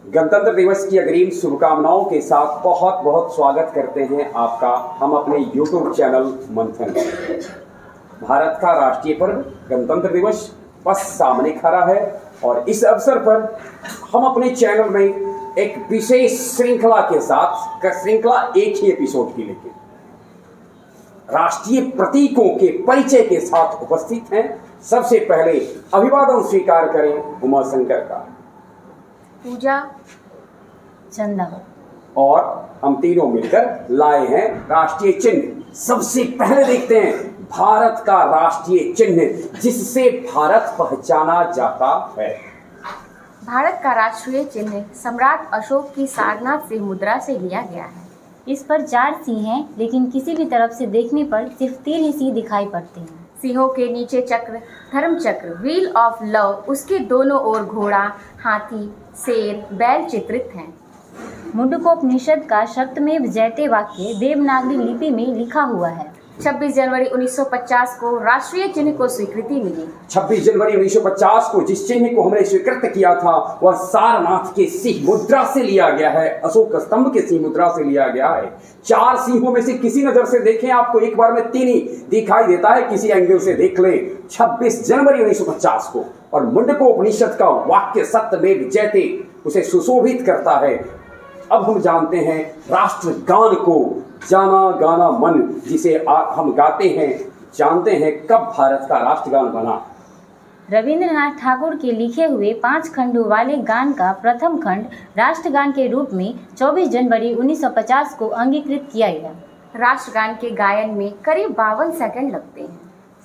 गणतंत्र दिवस की अग्रिम शुभकामनाओं के साथ बहुत बहुत स्वागत करते हैं आपका हम अपने YouTube चैनल मंथन। भारत का राष्ट्रीय पर्व गणतंत्र दिवस बस सामने खड़ा है और इस अवसर पर हम अपने चैनल में एक विशेष श्रृंखला के साथ श्रृंखला एक ही एपिसोड की लेके राष्ट्रीय प्रतीकों के परिचय के साथ उपस्थित हैं। सबसे पहले अभिवादन स्वीकार करें उमा शंकर का, पूजा, चंदा और हम तीनों मिलकर लाए हैं राष्ट्रीय चिन्ह। सबसे पहले देखते हैं भारत का राष्ट्रीय चिन्ह जिससे भारत पहचाना जाता है। भारत का राष्ट्रीय चिन्ह सम्राट अशोक की सारनाथ से मुद्रा से लिया गया है। इस पर 4 सिंह हैं, लेकिन किसी भी तरफ से देखने पर सिर्फ 3 ही सिंह दिखाई पड़ते हैं। सिंहों के नीचे चक्र, धर्म चक्र, व्हील ऑफ लव, उसके दोनों ओर घोड़ा, हाथी, शेर, बैल चित्रित हैं। मुंडकोपनिषद का शक्तमेव जयते वाक्य देवनागरी लिपि में लिखा हुआ है। 26 जनवरी 1950 को राष्ट्रीय चिन्ह को स्वीकृति मिली। 26 जनवरी 1950 को जिस चिन्ह को हमने स्वीकृत किया था वह सारनाथ के सिंह मुद्रा से लिया गया है, अशोक स्तंभ के सिंह मुद्रा से लिया गया है। 4 सिंहों में से किसी नजर से देखें, आपको एक बार में 3 ही दिखाई देता है, किसी एंगल से देख ले। 26 जनवरी 1950 को और मुंडकोपनिषद का वाक्य सत्यमेव जयते उसे सुशोभित करता है। अब हम जानते हैं राष्ट्रगान को, जाना गाना मन, जिसे हम गाते हैं, जानते हैं कब भारत का राष्ट्रगान बना। रविंद्रनाथ ठाकुर के लिखे हुए 5 खंडों वाले गान का प्रथम खंड राष्ट्रगान के रूप में 24 जनवरी 1950 को अंगीकृत किया गया। राष्ट्रगान के गायन में करीब 52 सेकंड लगते हैं।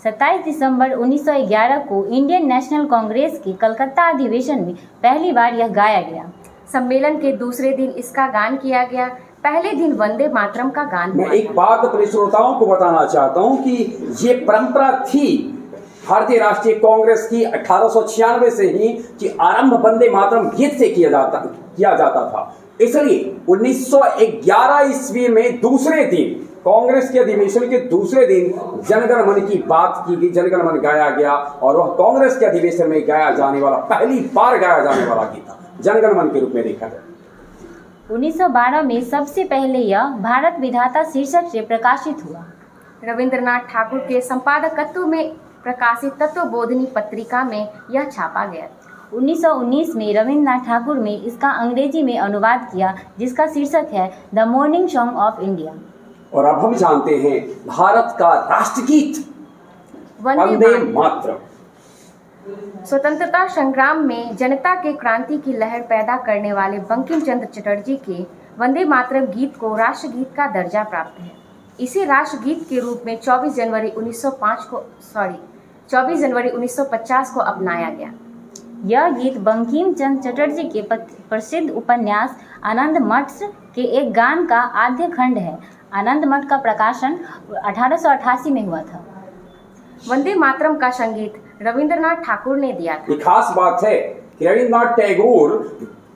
27 दिसंबर 1911 को इंडियन नेशनल कांग्रेस के कलकत्ता अधिवेशन में पहली बार यह गाया गया। सम्मेलन के दूसरे दिन इसका गान किया गया। पहले दिन वंदे मातरम का गान। मैं एक बात अपने श्रोताओं को बताना चाहता हूं कि ये परंपरा थी भारतीय राष्ट्रीय कांग्रेस की 1896 से ही कि आरंभ वंदे मातरम गीत से किया जाता था। इसलिए 1911 ईस्वी में दूसरे दिन कांग्रेस के अधिवेशन के दूसरे दिन जनगण मन की बात की गई, जनगण मन गाया गया और वह कांग्रेस के अधिवेशन में गाया जाने वाला, पहली बार गाया जाने वाला गीत था, जनगण मन के रूप में देखा जाए। 1912 में सबसे पहले यह भारत विधाता शीर्षक से प्रकाशित हुआ। रविंद्रनाथ ठाकुर के संपादकत्व में प्रकाशित तत्वबोधिनी पत्रिका में यह छापा गया। 1919 में रविंद्रनाथ ठाकुर ने इसका अंग्रेजी में अनुवाद किया, जिसका शीर्षक है the morning song of India. और अब हम जानते हैं भारत का राष्ट्रगीत वंदे मातरम। स्वतंत्रता संग्राम में जनता के क्रांति की लहर पैदा करने वाले बंकिम चंद्र चटर्जी के वंदे मातरम गीत को राष्ट्रगीत का दर्जा प्राप्त है। इसे राष्ट्रगीत के रूप में 24 जनवरी 1950 को अपनाया गया। यह गीत बंकिम चंद्र चटर्जी के प्रसिद्ध उपन्यास आनंद मठ के एक गान का आद्य खंड है। आनंद मठ का प्रकाशन 1888 में हुआ था। वंदे मातरम का संगीत रविंद्रनाथ ठाकुर ने दिया था। ये खास बात है कि रविंद्रनाथ टैगोर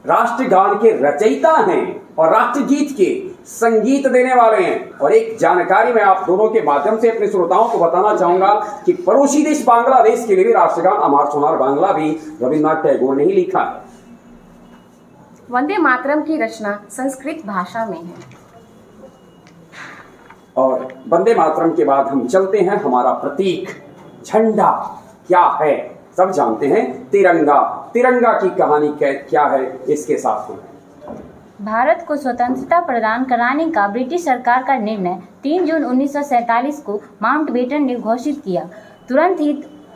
राष्ट्रगान के रचयिता हैं और राष्ट्रगीत के संगीत देने वाले हैं। और एक जानकारी मैं आप दोनों के माध्यम से अपने श्रोताओं को बताना चाहूंगा कि पड़ोसी देश बांग्लादेश के लिए भी राष्ट्रगान अमर सोनार बांग्ला भी रविंद्रनाथ टैगोर ने ही लिखा है। वंदे मातरम की रचना संस्कृत भाषा में है। और वंदे मातरम के बाद हम चलते हैं हमारा प्रतीक झंडा क्या है, सब जानते हैं तिरंगा। तिरंगा की कहानी क्या है, इसके साथ में भारत को स्वतंत्रता प्रदान कराने का ब्रिटिश सरकार का निर्णय 3 जून 1947 को माउंटबेटन ने घोषित किया। तुरंत ही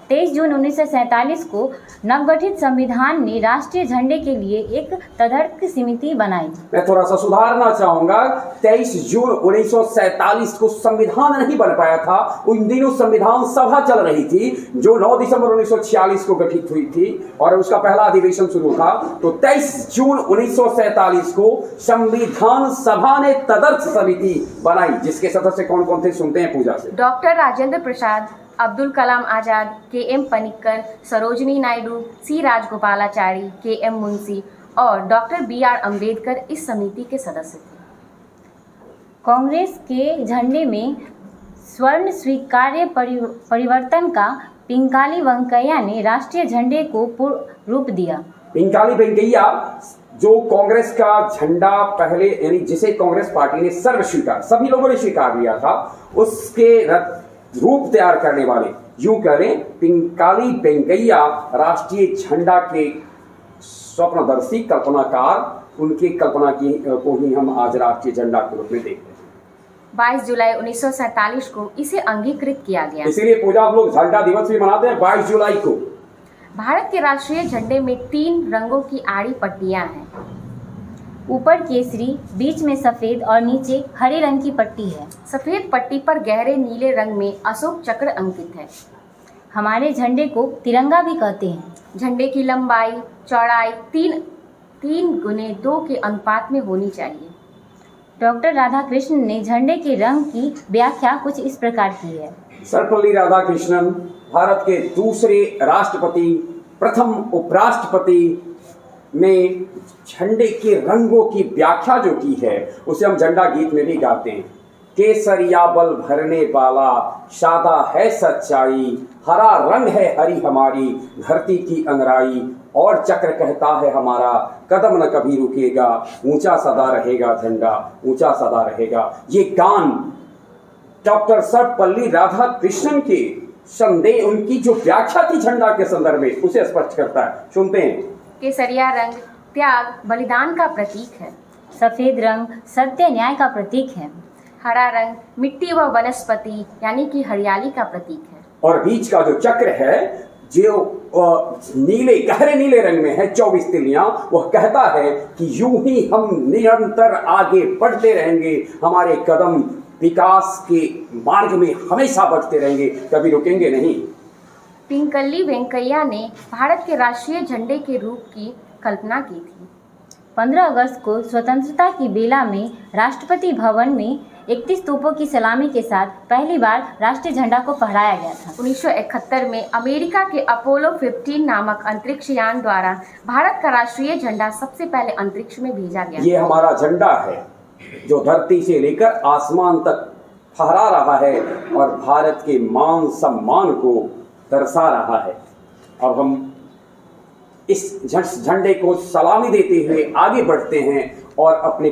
23 जून 1947 को नवगठित संविधान ने राष्ट्रीय झंडे के लिए एक तदर्थ समिति बनाई। मैं थोड़ा सा सुधारना चाहूंगा, 23 जून 1947 को संविधान नहीं बन पाया था। उन दिनों संविधान सभा चल रही थी जो 9 दिसंबर 1946 को गठित हुई थी और उसका पहला अधिवेशन शुरू था। तो 23 जून 1947 को संविधान सभा ने तदर्थ समिति बनाई, जिसके सदस्य कौन कौन थे सुनते हैं पूजा से। Doctor Rajendra Prasad, Abdul Kalam Azad, KM. पनिक्कर, सरोजिनी नायडू, सी राजगोपालाचारी, के.एम. मुंशी और डॉक्टर बी.आर. अम्बेडकर इस समिति के सदस्य थे। कांग्रेस के झंडे में स्वर्ण स्वीकार्य परिवर्तन का पिंकाली वेंकैया ने राष्ट्रीय झंडे को पूर्ण रूप दिया। पिंकाली वेंकैया जो कांग्रेस का झंडा पहले, यानी जिसे कांग्रेस पार्टी ने सर्व स्वीकार, सभी लोगों ने स्वीकार लिया था, उसके रूप तैयार करने वाले, यूं करें पिंकाली वेंकैया राष्ट्रीय झंडा के स्वप्नदर्शी कल्पनाकार, उनकी कल्पना की को ही हम आज राष्ट्रीय झंडा के रूप में देखते हैं। 22 जुलाई 1947 को इसे अंगीकृत किया गया। इसीलिए पूजा हम लोग झंडा दिवस भी मनाते हैं 22 जुलाई को। भारत के राष्ट्रीय झंडे में 3 रंगों की आड़ी पट्टियां हैं। ऊपर केसरी, बीच में सफेद और नीचे हरे रंग की पट्टी है। सफेद पट्टी पर गहरे नीले रंग में अशोक चक्र अंकित है। हमारे झंडे को तिरंगा भी कहते हैं। झंडे की लंबाई चौड़ाई 3:2 के अनुपात में होनी चाहिए। डॉक्टर राधाकृष्णन ने झंडे के रंग की व्याख्या कुछ इस प्रकार की है। सर्वपल्ली राधाकृष्णन भारत के दूसरे राष्ट्रपति, प्रथम उपराष्ट्रपति में झंडे के रंगों की व्याख्या जो की है उसे हम झंडा गीत में भी गाते हैं। केसरिया बल भरने वाला, सादा है सच्चाई, हरा रंग है हरी हमारी धरती की अंगराई, और चक्र कहता है हमारा कदम न कभी रुकेगा, ऊंचा सदा रहेगा झंडा, ऊंचा सदा रहेगा। ये गान डॉक्टर सर्वपल्ली राधाकृष्णन के संदेह, उनकी जो व्याख्या थी झंडा के संदर्भ में, उसे स्पष्ट करता है। सुनते हैं। केसरिया रंग त्याग बलिदान का प्रतीक है। सफेद रंग सत्य न्याय का प्रतीक है। हरा रंग मिट्टी व वनस्पति यानी कि हरियाली का प्रतीक है। और बीच का जो चक्र है जो नीले, गहरे नीले रंग में है, 24 तिलियां, वह कहता है कि यूं ही हम निरंतर आगे बढ़ते रहेंगे, हमारे कदम विकास के मार्ग में हमेशा बढ़ते रहेंगे, कभी रुकेंगे नहीं। पिंकली वेंकैया ने भारत के राष्ट्रीय झंडे के रूप की कल्पना की थी। 15 अगस्त को स्वतंत्रता की बेला में राष्ट्रपति भवन में 31 तोपों की सलामी के साथ पहली बार राष्ट्रीय झंडा को फहराया गया था। 1971 में अमेरिका के अपोलो 15 नामक अंतरिक्ष यान द्वारा भारत का राष्ट्रीय झंडा सबसे पहले अंतरिक्ष में भेजा गया। ये हमारा झंडा है जो धरती से लेकर आसमान तक फहरा रहा है और भारत के मान सम्मान को दर्शा रहा है। अब हम इस झंडे को सलामी देते हुए आगे बढ़ते हैं और अपने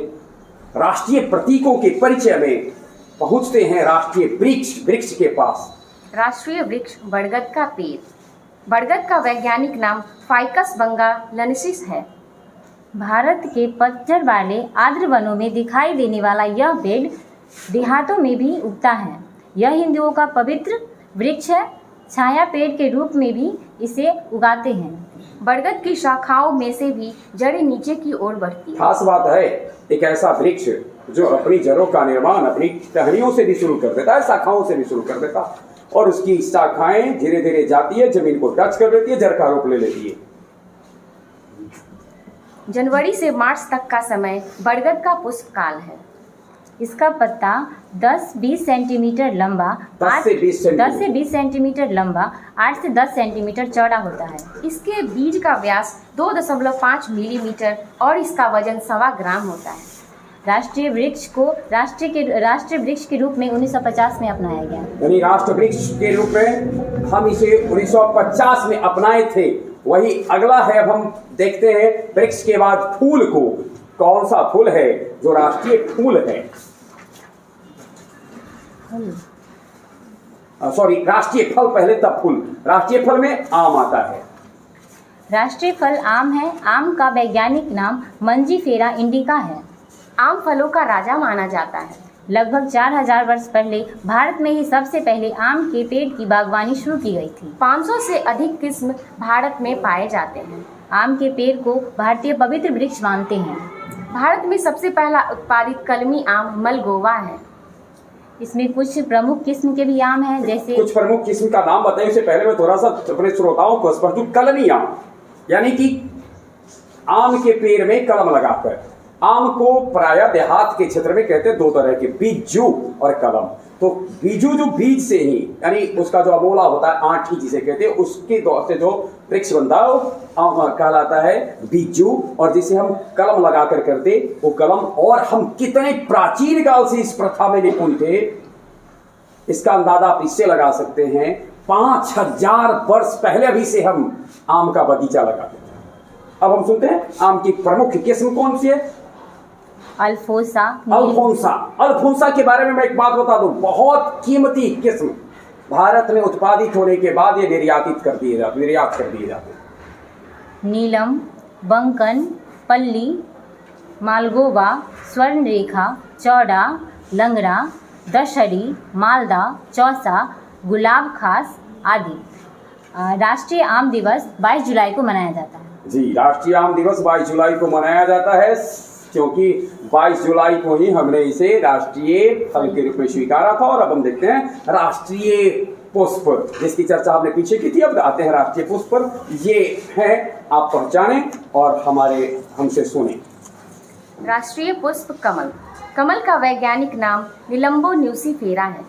राष्ट्रीय प्रतीकों के परिचय में पहुंचते हैं राष्ट्रीय वृक्ष के पास। राष्ट्रीय वृक्ष बरगद का पेड़। बरगद का वैज्ञानिक नाम फाइकस बंगालेंसिस है। भारत के पतझड़ वाले आर्द्र वनों में दिखाई देने वाला यह पेड़ देहातों में भी उगता है। यह हिंदुओं का पवित्र वृक्ष है। छाया पेड़ के रूप में भी इसे उगाते हैं। बरगद की शाखाओं में से भी जड़ें नीचे की ओर बढ़ती है। खास बात है, एक ऐसा वृक्ष जो अपनी जड़ों का निर्माण अपनी टहनियों से भी शुरू कर देता है, शाखाओं से भी शुरू कर देता है, और उसकी शाखाएं धीरे धीरे जाती है, जमीन को टच कर देती है, जड़ का रूप ले लेती है। जनवरी से मार्च तक का समय बरगद का पुष्प काल है। इसका पत्ता 10-20 सेंटीमीटर लंबा, 10 से 20 सेंटीमीटर लंबा, 8 से 10 सेंटीमीटर चौड़ा होता है। इसके बीज का व्यास 2.5 मिलीमीटर और इसका वजन 1.25 ग्राम होता है। राष्ट्रीय वृक्ष को राष्ट्रीय वृक्ष के रूप में 1950 में अपनाया गया। यानी राष्ट्र वृक्ष के रूप में हम इसे 1950 में अपनाए थे। वही अगला है, अब हम देखते हैं वृक्ष के बाद फूल को। कौन सा फूल है जो राष्ट्रीय फूल है? राष्ट्रीय फल पहले तब फूल। राष्ट्रीय फल में आम आता है। राष्ट्रीय फल आम है। आम का वैज्ञानिक नाम मंजीफेरा इंडिका है। आम फलों का राजा माना जाता है। लगभग 4000 वर्ष पहले भारत में ही सबसे पहले आम के पेड़ की बागवानी शुरू की गई थी। 500 से अधिक किस्म भारत में पाए जाते हैं। आम के पेड़ को भारतीय पवित्र वृक्ष मानते हैं। भारत में सबसे पहला उत्पादित कलमी आम मलगोवा है। इसमें कुछ प्रमुख किस्म के भी आम हैं, जैसे कुछ प्रमुख किस्म का नाम बताएं। उससे पहले मैं थोड़ा सा अपने श्रोताओं को स्पष्ट दूं। कलमी आम यानी कि आम के पेड़ में कलम लगाकर। आम को प्रायः देहात के क्षेत्र में कहते हैं दो तरह के, बीजू और कलम। तो बीजू जो बीज से ही, यानी उसका जो अमोला होता है, आंठी जिसे कहते हैं, उसके दौर से जो वृक्ष बनता है वो कहलाता है बीजू, और जिसे हम कलम लगाकर करते वो कलम। और हम कितने प्राचीन काल से इस प्रथा में निपुण थे, इसका अंदाजा आप इससे लगा सकते हैं। 5000 वर्ष पहले भी से हम आम का बगीचा लगाते थे। अब हम सुनते हैं आम की प्रमुख किस्म कौन सी है? अल्फोंसा। अल्फोंसा के बारे में मैं एक बात बता दूं, बहुत कीमती किस्म, भारत में उत्पादित होने के बाद ये निर्यात कर दिए जाते हैं। नीलम, बंकन, पल्ली, मालगोवा, स्वर्णरेखा, चौड़ा, लंगड़ा, दशहरी, मालदा, चौसा, गुलाब खास आदि। राष्ट्रीय आम दिवस 22 जुलाई को मनाया जाता है। जी, राष्ट्रीय आम दिवस 22 जुलाई को मनाया जाता है, क्योंकि 22 जुलाई को ही हमने इसे राष्ट्रीय फल के रूप में स्वीकारा था। और अब हम देखते हैं राष्ट्रीय पुष्प, जिसकी चर्चा हमने पीछे की थी। अब आते हैं राष्ट्रीय पुष्प पर। ये है, आप पहचाने और हमसे सुने। राष्ट्रीय पुष्प कमल। कमल का वैज्ञानिक नाम निलंबो न्यूसीफेरा है।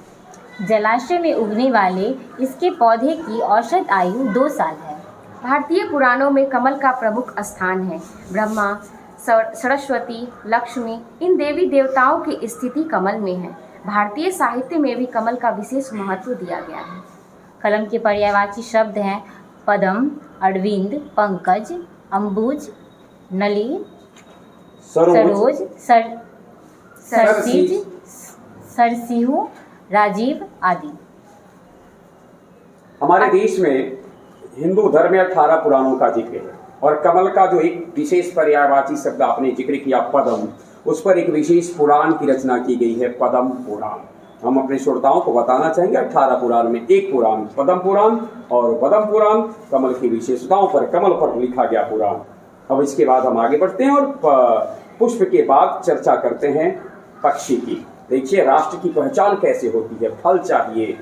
जलाशय में उगने वाले इसके पौधे की औसत आयु 2 साल है। भारतीय पुराणों में कमल का प्रमुख स्थान है। ब्रह्मा, सरस्वती, लक्ष्मी, इन देवी देवताओं की स्थिति कमल में है। भारतीय साहित्य में भी कमल का विशेष महत्व दिया गया है। कलम के पर्यायवाची शब्द हैं पद्म, अरविंद, पंकज, अम्बुज, नली, सरोज, सरसिज, सरसिहु, राजीव आदि। हमारे देश में हिंदू धर्म में 18 पुराणों का जिक्र है, और कमल का जो एक विशेष पर्यायवाची शब्द आपने जिक्र किया पद्म, उस पर एक विशेष पुराण की रचना की गई है, पद्म पुराण। हम अपने श्रोताओं को बताना चाहेंगे 18 पुराण में एक पुराण पद्म पुराण, और पद्म पुराण कमल की विशेषताओं पर, कमल पर लिखा गया पुराण। अब इसके बाद हम आगे बढ़ते हैं और पुष्प के बाद चर्चा करते हैं पक्षी की। देखिए राष्ट्र की पहचान कैसे होती है, फल चाहिए,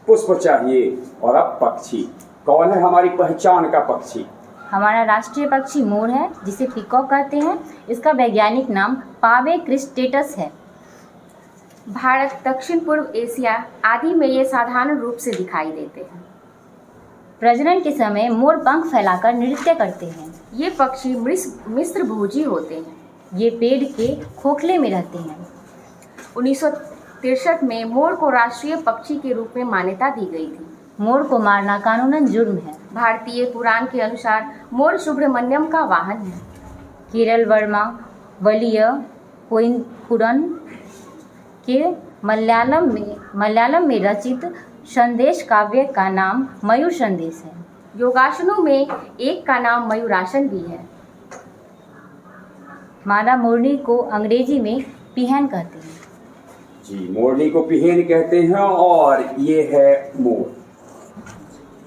पुष्प चाहिए, और अब पक्षी। कौन है हमारी पहचान का पक्षी? हमारा राष्ट्रीय पक्षी मोर है, जिसे पीकॉक कहते हैं। इसका वैज्ञानिक नाम पावे क्रिस्टेटस है। भारत, दक्षिण पूर्व एशिया आदि में ये साधारण रूप से दिखाई देते हैं। प्रजनन के समय मोर पंख फैलाकर नृत्य करते हैं। ये पक्षी मिस्र भोजी होते हैं। ये पेड़ के खोखले में रहते हैं। 1963 में मोर को राष्ट्रीय पक्षी के रूप में मान्यता दी गई थी। मोर को मारना कानूनन जुर्म है। भारतीय पुराण के अनुसार मोर सुब्रमण्यम का वाहन है। केरल वर्मा वलीय पोइनकुरन के मलयालम में रचित संदेश काव्य का नाम मयूर संदेश है। योगासनों में एक का नाम मयूरासन भी है। मादा मोरनी को अंग्रेजी में पिहन कहते हैं। जी, मोरनी को पिहेन कहते हैं, और ये है मोर।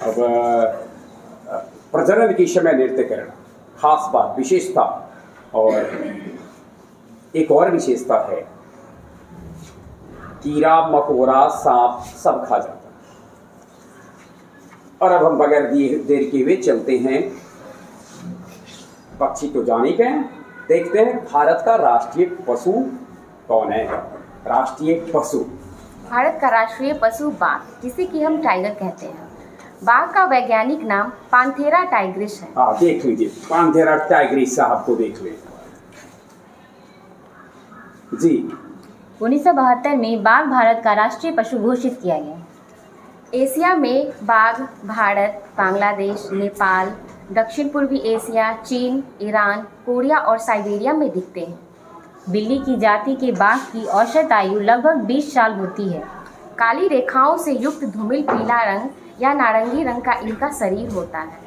अब प्रजनन के समय नृत्य करना, खास बात, विशेषता। और एक और विशेषता है, कीड़ा मकोड़ा सांप सब खा जाता है। और अब हम बगैर देर किए हुए चलते हैं, पक्षी तो जाने गए, देखते हैं भारत का राष्ट्रीय पशु कौन है। राष्ट्रीय पशु, भारत का राष्ट्रीय पशु बाघ, जिसे कि हम टाइगर कहते हैं। बाघ का वैज्ञानिक नाम पांथेरा टाइग्रिस है। हाँ, देख लीजिए, पांथेरा टाइग्रिस साहब को देख लीजिए। जी, 1972 में बाघ भारत का राष्ट्रीय पशु घोषित किया गया। एशिया में बाघ भारत, बांग्लादेश, नेपाल, दक्षिण पूर्वी एशिया, चीन, ईरान, कोरिया और साइबेरिया में दिखते हैं। बिल्ली की जाति के बाघ की औसत आयु लगभग 20 साल होती है। काली रेखाओं से युक्त धूमिल पीला रंग या नारंगी रंग का इनका शरीर होता है।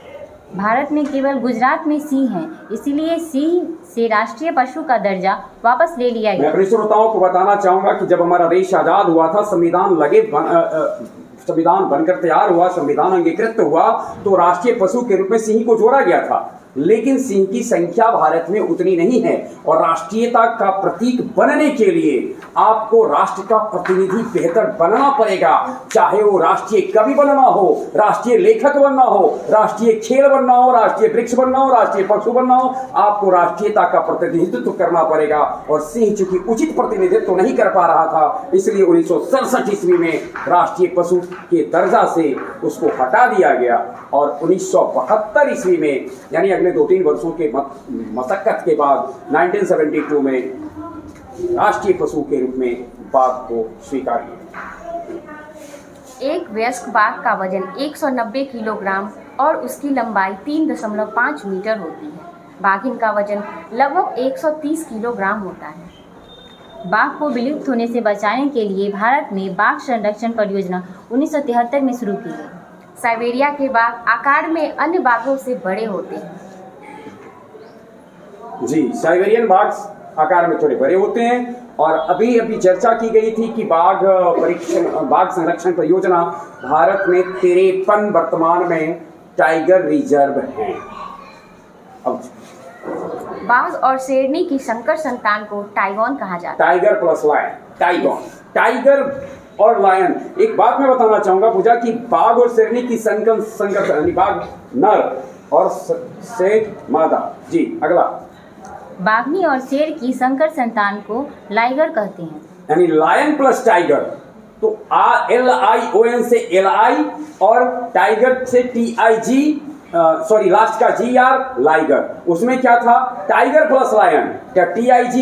भारत में केवल गुजरात में सिंह हैं, इसीलिए सिंह से राष्ट्रीय पशु का दर्जा वापस ले लिया गया। मैं अपने श्रोताओं को बताना चाहूंगा कि जब हमारा देश आजाद हुआ था, संविधान बनकर तैयार हुआ, संविधान अंगीकृत हुआ, तो राष्ट्रीय पशु के रूप में सिंह को जोड़ा गया था। लेकिन सिंह की संख्या भारत में उतनी नहीं है, और राष्ट्रीयता का प्रतीक बनने के लिए आपको राष्ट्र का प्रतिनिधि बेहतर बनना पड़ेगा। चाहे वो राष्ट्रीय कवि बनना हो, राष्ट्रीय लेखक बनना हो, राष्ट्रीय खेल बनना हो, राष्ट्रीय वृक्ष बनना हो, राष्ट्रीय पशु बनना हो, आपको राष्ट्रीयता का प्रतिनिधित्व करना पड़ेगा। और सिंह चूंकि उचित प्रतिनिधित्व नहीं कर पा रहा था, इसलिए 1967 ईस्वी में राष्ट्रीय पशु के दर्जा से उसको हटा दिया गया, और 1972 ईस्वी में, यानी अगले 2-3 वर्षों के मशक्कत के बाद 1972 में राष्ट्रीय पशु के रूप में बाघ को स्वीकार किया। एक वयस्क बाघ का वजन 190 किलोग्राम और उसकी लंबाई 3.5 मीटर होती है। बाघिन का वजन लगभग 130 किलोग्राम होता है। बाघ को विलुप्त होने से बचाने के लिए भारत में बाघ संरक्षण परियोजना 1973 में शुरू की गई। साइबेरिया के बाघ आकार में अन्य बाघों से बड़े होते हैं। जी, साइबेरियन बाघ आकार में थोड़े बड़े होते हैं। और अभी चर्चा की गई थी कि बाघ संरक्षण परियोजना भारत में 53 वर्तमान में टाइगर रिजर्व हैं। अब बाघ और शेरनी की संकर संतान को टाइगॉन कहा जाता है। Tiger plus lion, tigon. Tiger और लायन, एक बात मैं बताना चाहूंगा पूजा कि बाघ और शेरनी की संकर बाघ नर और शेर मादा। जी, अगला। बाघनी और शेर की संकर संतान को लाइगर कहते हैं। यानी लायन प्लस टाइगर, तो LION से LI और टाइगर से TIG, सॉरी लास्ट का GR, लाइगर। उसमें क्या था? टाइगर प्लस लायन, क्या TIG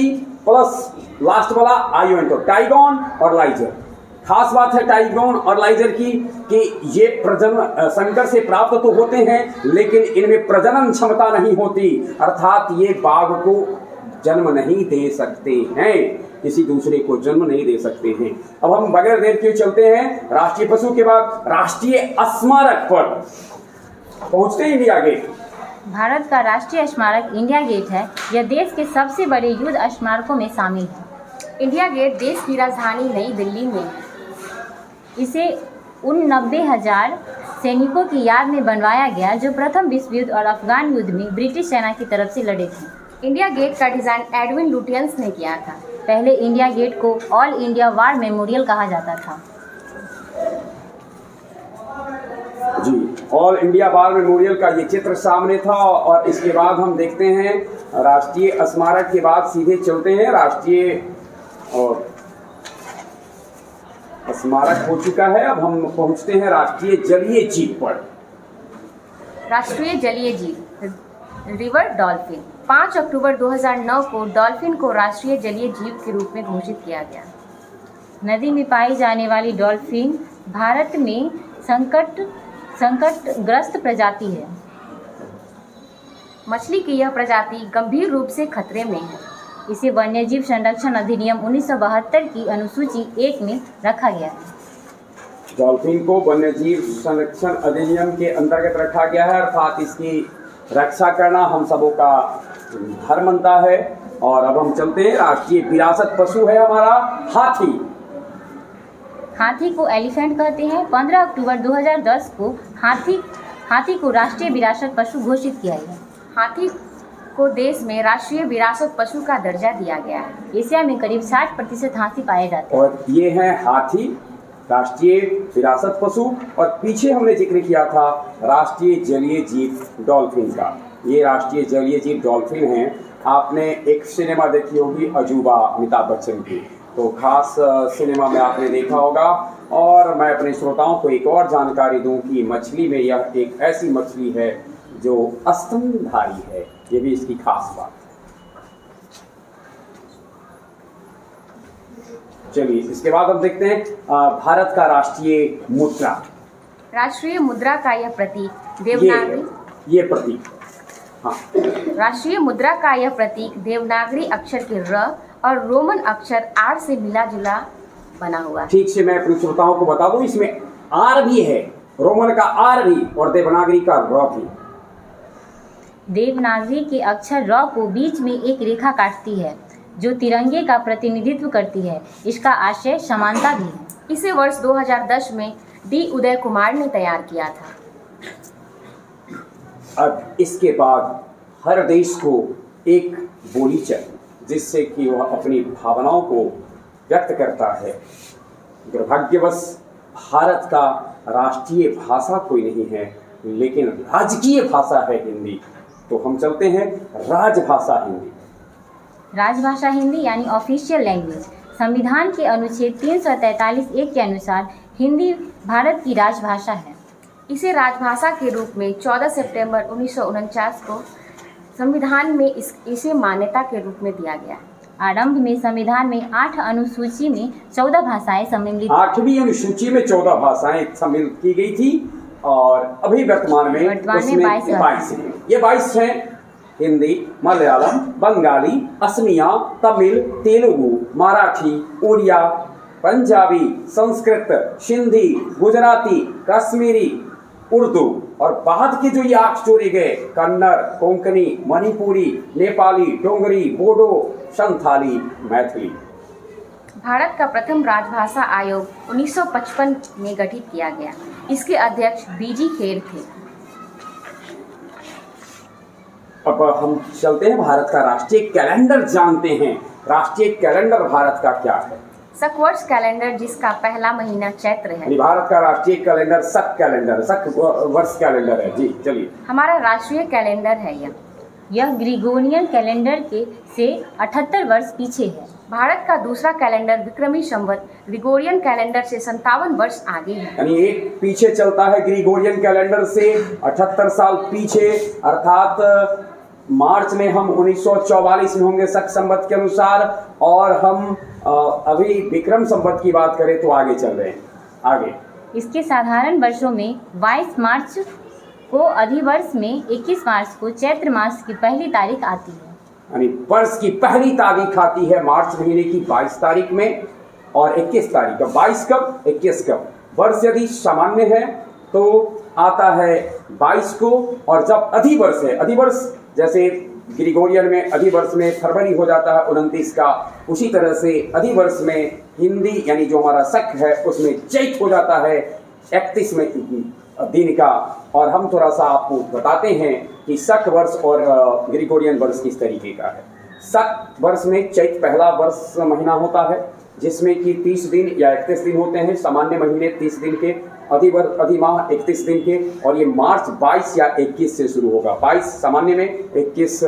प्लस लास्ट वाला ION, तो टाइगॉन और लाइजर। खास बात है टाइगॉन और लाइजर की कि ये प्रजनन संकर से प्राप्त तो होते हैं लेकिन इनमें प्रजनन क्षमता नहीं होती, अर्थात ये बाघ को जन्म नहीं दे सकते हैं, किसी दूसरे को जन्म नहीं दे सकते हैं। अब हम बगैर देर के चलते हैं राष्ट्रीय पशु के बाद राष्ट्रीय स्मारक पर पहुंचते हैं, इंडिया गेट। भारत का राष्ट्रीय स्मारक इंडिया गेट है। यह देश के सबसे बड़े युद्ध स्मारकों में शामिल है। इंडिया गेट देश की राजधानी नई दिल्ली में है। इसे उन 90,000 सैनिकों की याद में बनवाया गया जो प्रथम विश्व युद्ध और अफगान युद्ध में ब्रिटिश सेना की तरफ से लड़े थे। इंडिया गेट का डिज़ाइन एडविन लुटियंस ने किया था। पहले इंडिया गेट को ऑल इंडिया वार मेमोरियल कहा जाता था। जी, ऑल इंडिया वार मेमोरियल का ये चित्र सामने था। और इसके बाद हम देखते हैं राष्ट्रीय स्मारक के बाद सीधे चलते हैं राष्ट्रीय और स्मारक हो चुका है। अब हम पहुंचते हैं राष्ट्रीय जलीय जीव पर। राष्ट्रीय जलीय जीव रिवर डॉल्फिन। 5 अक्टूबर 2009 को डॉल्फिन को राष्ट्रीय जलीय जीव के रूप में घोषित किया गया। नदी में पाई जाने वाली डॉल्फिन भारत में संकटग्रस्त प्रजाति है। मछली की यह प्रजाति गंभीर रूप से खतरे में है। इसे वन्यजीव संरक्षण अधिनियम 1972 की अनुसूची 1 में रखा गया है। डॉल्फिन को वन्यजीव संरक्षण अधिनियम के अंतर्गत रखा गया है, अर्थात इसकी रक्षा करना हम सबों का धर्म बनता है। और अब हम चलते हैं राष्ट्रीय विरासत पशु है हमारा हाथी। हाथी को एलिफेंट कहते हैं। 15 अक्टूबर 2010 को हाथी को राष्ट्रीय विरासत पशु घोषित किया गया। हाथी को देश में राष्ट्रीय विरासत पशु का दर्जा दिया गया है। एशिया में करीब 60% हाथी पाए जाते हैं। और ये है हाथी राष्ट्रीय विरासत पशु। और पीछे हमने जिक्र किया था राष्ट्रीय जलीय जीव डॉल्फिन का। ये राष्ट्रीय जलीय जीव डॉल्फिन हैं। आपने एक सिनेमा देखी होगी अजूबा, अमिताभ बच्चन की, तो खास सिनेमा में आपने देखा होगा। और मैं अपने श्रोताओं को एक और जानकारी दूं कि मछली में यह एक ऐसी मछली है जो स्तनधारी है, ये भी इसकी खास बात है। चलिए इसके बाद हम देखते हैं भारत का राष्ट्रीय मुद्रा। राष्ट्रीय मुद्रा का यह प्रतीक देवनागरी ये प्रतीक, हाँ, राष्ट्रीय मुद्रा का यह प्रतीक देवनागरी अक्षर के र और रोमन अक्षर R से मिला जुला बना हुआ है। ठीक से मैं अपने श्रोताओं को बता दूं, इसमें R भी है, रोमन का R भी और देवनागरी का र भी। देवनागरी के अक्षर र को बीच में एक रेखा काटती है जो तिरंगे का प्रतिनिधित्व करती है। इसका आशय समानता भी है। इसे वर्ष 2010 में D उदय कुमार ने तैयार किया था। अब इसके बाद हर देश को एक बोली चाहिए जिससे कि वह अपनी भावनाओं को व्यक्त करता है। दुर्भाग्यवश भारत का राष्ट्रीय भाषा कोई नहीं है, लेकिन राजकीय भाषा है हिंदी। तो हम चलते हैं राजभाषा हिंदी। राजभाषा हिंदी यानी ऑफिशियल लैंग्वेज। संविधान के अनुच्छेद 343(1) के अनुसार हिंदी भारत की राजभाषा है। इसे राजभाषा के रूप में 14 सितंबर 1949 को संविधान में इसे मान्यता के रूप में दिया गया। आरंभ में संविधान में 8 अनुसूची में 14 भाषाएं सम्मिलित। 8वीं अनुसूची में 14 भाषाएं सम्मिलित की गई थी और अभी वर्तमान में उसमें 22 हैं। ये 22 हैं हिंदी, मलयालम, बंगाली, असमिया, तमिल, तेलुगु, मराठी, उड़िया, पंजाबी, संस्कृत, सिंधी, गुजराती, कश्मीरी, उर्दू और बाद के जो ये 8 जोड़े गए कन्नड़, कोंकणी, मणिपुरी, नेपाली, डोंगरी, बोडो, संथाली, मैथिली। भारत का प्रथम राजभाषा आयोग 1955 में गठित किया गया। इसके अध्यक्ष बीजी खेर थे। अब हम चलते हैं भारत का राष्ट्रीय कैलेंडर जानते हैं। राष्ट्रीय कैलेंडर भारत का क्या है? सकवर्ष कैलेंडर, जिसका पहला महीना चैत्र है। भारत का राष्ट्रीय कैलेंडर शक कैलेंडर, शक वर्ष कैलेंडर है। जी चलिए। हमारा राष्ट्रीय कैलेंडर है यह ग्रिगोरियन कैलेंडर के से 78 वर्ष पीछे है। भारत का दूसरा कैलेंडर विक्रमी संवत ग्रिगोरियन कैलेंडर से 57 वर्ष आगे है। यानी एक पीछे चलता है ग्रिगोरियन कैलेंडर से 78 साल पीछे, अर्थात मार्च में हम 1944 में होंगे शक संवत के अनुसार, और हम अभी विक्रम संवत की बात करें तो आगे चल रहे हैं। आगे इसके साधारण वर्षों में 22 मार्च को, अधिवर्ष में 21 मार्च को चैत्र मास की पहली तारीख आती है। यानी वर्ष की पहली तारीख आती है मार्च महीने की 22 तारीख में, और 21 तारीख का 22 कब 21 कब। वर्ष यदि सामान्य है तो आता है 22 को, और जब अधिवर्ष है, अधिवर्ष जैसे ग्रिगोरियन में अधिवर्ष में फरवरी हो जाता है 29 का, उसी तरह से अधिवर्ष में हिंदी यानी जो हमारा शक है उसमें चैत हो जाता है 31 में दिन का। और हम थोड़ा सा आपको बताते हैं कि शक वर्ष और ग्रिगोरियन वर्ष किस तरीके का है। शक वर्ष में चैत पहला वर्ष महीना होता है, जिसमें कि 30 दिन या 31 दिन होते हैं। सामान्य महीने 30 दिन के, अधिमाह 31 दिन के, और ये मार्च 22 या 21 से शुरू होगा। 22 सामान्य में, 21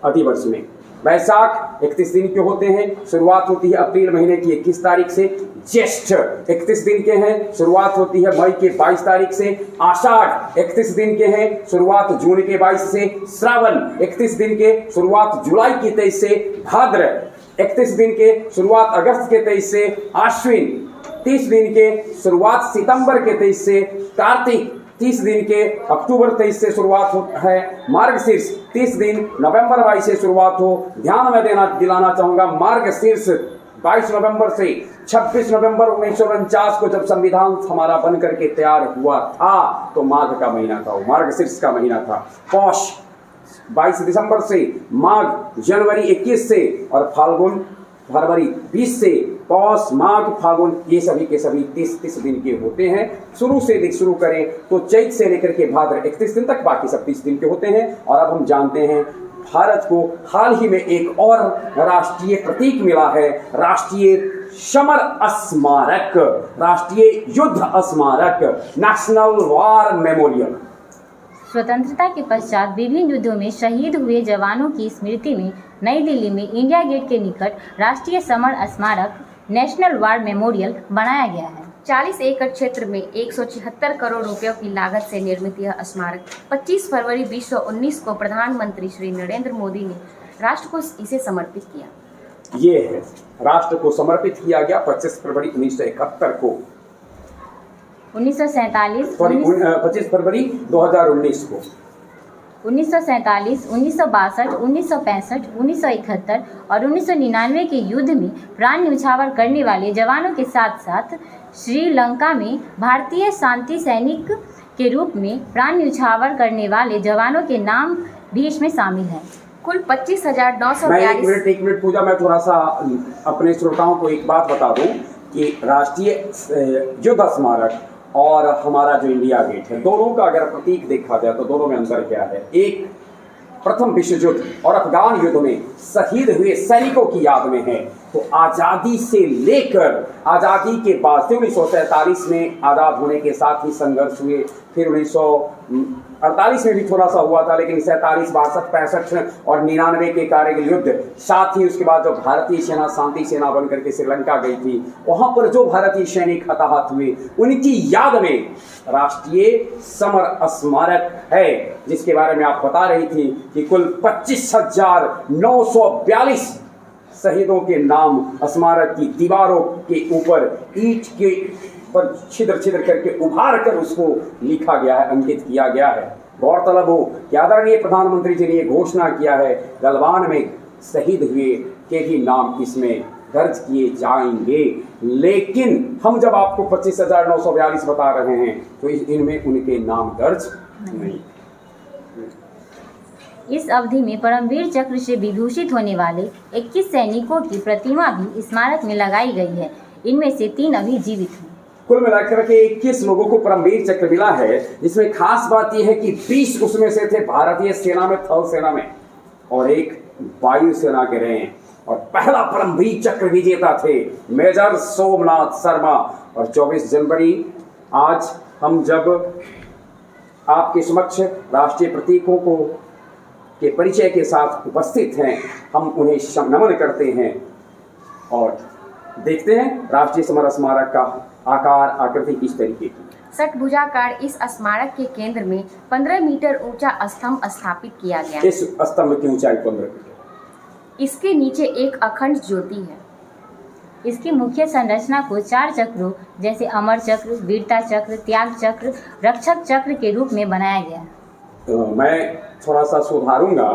अधिवर्ष में। वैशाख 31 दिन के होते हैं, शुरुआत होती है अप्रैल महीने की 21 तारीख से। ज्येष्ठ 31 दिन के हैं, शुरुआत होती है मई के 22 तारीख से। आषाढ़ 31 दिन के हैं, शुरुआत जून के 22 से। श्रावण 31 दिन के, शुरुआत जुलाई की 23 से। भाद्र 31 दिन के, शुरुआत अगस्त के 23 से। आश्विन 30 दिन के, शुरुआत सितंबर के 23 से। कार्तिक 30 दिन के, अक्टूबर 23 से शुरुआत है। मार्गशीर्ष 30 दिन, नवंबर 22 से शुरुआत हो। ध्यान में दिलाना चाहूंगा, मार्गशीर्ष 22 नवंबर से 26 नवंबर 1949 को जब संविधान हमारा बन करके तैयार हुआ था तो माघ का महीना था, वो मार्गशीर्ष का महीना था। पौष 22 दिसंबर से, माघ जनवरी 21 से, और फाल्गुन फरवरी 20 से। पौष, माघ, फागुन ये सभी के सभी 30 दिन के होते हैं। शुरू करें तो चैत से लेकर के भाद्र 31 दिन तक, बाकी सब 30 दिन के होते हैं। और अब हम जानते हैं भारत को हाल ही में एक और राष्ट्रीय प्रतीक मिला है, राष्ट्रीय समर स्मारक, राष्ट्रीय युद्ध स्मारक, नेशनल वॉर मेमोरियल। स्वतंत्रता के पश्चात विभिन्न युद्धों में शहीद हुए जवानों की स्मृति में नई दिल्ली में इंडिया गेट के निकट राष्ट्रीय समर स्मारक नेशनल वॉर मेमोरियल बनाया गया है। 40 एकड़ क्षेत्र में 176 करोड़ रुपयों की लागत से निर्मित यह स्मारक 25 फरवरी 2019 को प्रधानमंत्री श्री नरेंद्र मोदी ने राष्ट्र को इसे समर्पित किया। ये है, राष्ट्र को समर्पित किया गया 25 फरवरी 1971 को। 25 फरवरी 2019 को। 1947, 1962, 1965, 1971 और 1999 के युद्ध में प्राण न्यौछावर करने वाले जवानों के साथ साथ श्रीलंका में भारतीय शांति सैनिक के रूप में प्राण न्यौछावर करने वाले जवानों के नाम भी इसमें शामिल हैं। कुल 25,942। मैं एक मिनट पूजा, मैं थोड़ा सा अपने श्रोताओं को एक बात बता दूं कि राष्ट्रीय युद्ध स्मारक और हमारा जो इंडिया गेट है, दोनों का अगर प्रतीक देखा जाए तो दोनों में अंतर क्या है। एक प्रथम विश्व युद्ध और अफगान युद्ध में शहीद हुए सैनिकों की याद में है, तो आज़ादी से लेकर आज़ादी के बाद से 1947 में आज़ाद होने के साथ ही संघर्ष हुए, फिर 1948 में भी थोड़ा सा हुआ था, लेकिन 47, 62, 65 और 99 के कारगिल युद्ध, साथ ही उसके बाद जो भारतीय सेना शांति सेना बनकर के श्रीलंका गई थी, वहां पर जो भारतीय सैनिक हताहत हुए उनकी याद में राष्ट्रीय समर स्मारक है, जिसके बारे में आप बता रही थी कि कुल 25,942 शहीदों के नाम स्मारक की दीवारों के ऊपर ईंट के पर छिद्र छिद्र करके उभार कर उसको लिखा गया है, अंकित किया गया है। गौरतलब हो कि आदरणीय प्रधानमंत्री जी ने ये घोषणा किया है, गलवान में शहीद हुए के ही नाम इसमें दर्ज किए जाएंगे। लेकिन हम जब आपको 25,942 बता रहे हैं तो इनमें उनके नाम दर्ज नहीं। इस अवधि में परमवीर चक्र से विभूषित होने वाले 21 सैनिकों की प्रतिमा भी स्मारक में लगाई गई है। इनमें से 3 अभी जीवित हैं। कुल मिलाकर के 21 लोगों को परमवीर चक्र मिला है, जिसमें खास बात यह है कि 20 उसमें से थे भारतीय सेना में, थल सेना में, और 1 वायुसेना के रहे हैं। और पहला परमवीर चक्र विजेता थे मेजर सोमनाथ शर्मा। और 24 जनवरी आज हम जब आपके समक्ष राष्ट्रीय प्रतीकों को के परिचय के साथ उपस्थित हैं, हम उन्हें नमन करते हैं और देखते हैं राष्ट्रीय समर स्मारक का आकार आकृति किस तरीके की। षटभुजाकार इस स्मारक के केंद्र में 15 मीटर ऊंचा स्तंभ स्थापित किया गया। इस स्तंभ की ऊंचाई 15 मीटर। इसके नीचे एक अखंड ज्योति है। इसकी मुख्य संरचना को 4 चक्रों जैसे अमर चक्र, वीरता चक्र, त्याग चक्र, रक्षक चक्र के रूप में बनाया गया। तो मैं थोड़ा सा सुधारूंगा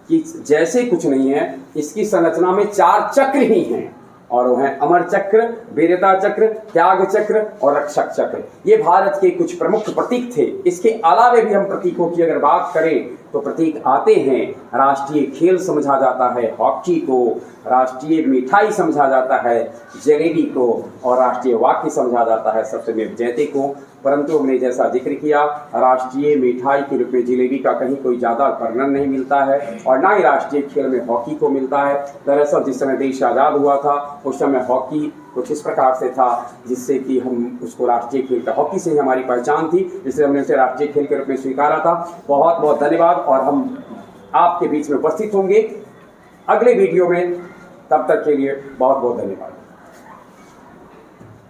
कि जैसे कुछ नहीं है, इसकी संरचना में 4 चक्र ही हैं, और वो हैं अमर चक्र, वीरता चक्र, त्याग चक्र और रक्षक चक्र। ये भारत के कुछ प्रमुख प्रतीक थे। इसके अलावे भी हम प्रतीकों की अगर बात करें तो प्रतीक आते हैं। राष्ट्रीय खेल समझा जाता है हॉकी को, राष्ट्रीय मिठाई समझा जाता है जलेबी को, और राष्ट्रीय वाक्य समझा जाता है सत्यमेव जयते को। परंतु हमने जैसा जिक्र किया, राष्ट्रीय मिठाई के रूप में जिलेबी का कहीं कोई ज़्यादा वर्णन नहीं मिलता है, और ना ही राष्ट्रीय खेल में हॉकी को मिलता है। दरअसल जिस समय देश आज़ाद हुआ था उस समय हॉकी कुछ इस प्रकार से था, जिससे कि हम उसको राष्ट्रीय खेल का, हॉकी से ही हमारी पहचान थी, इसलिए हमने उसे राष्ट्रीय खेल के रूप में स्वीकारा था। बहुत बहुत धन्यवाद, और हम आपके बीच में उपस्थित होंगे अगले वीडियो में। तब तक के लिए बहुत बहुत धन्यवाद।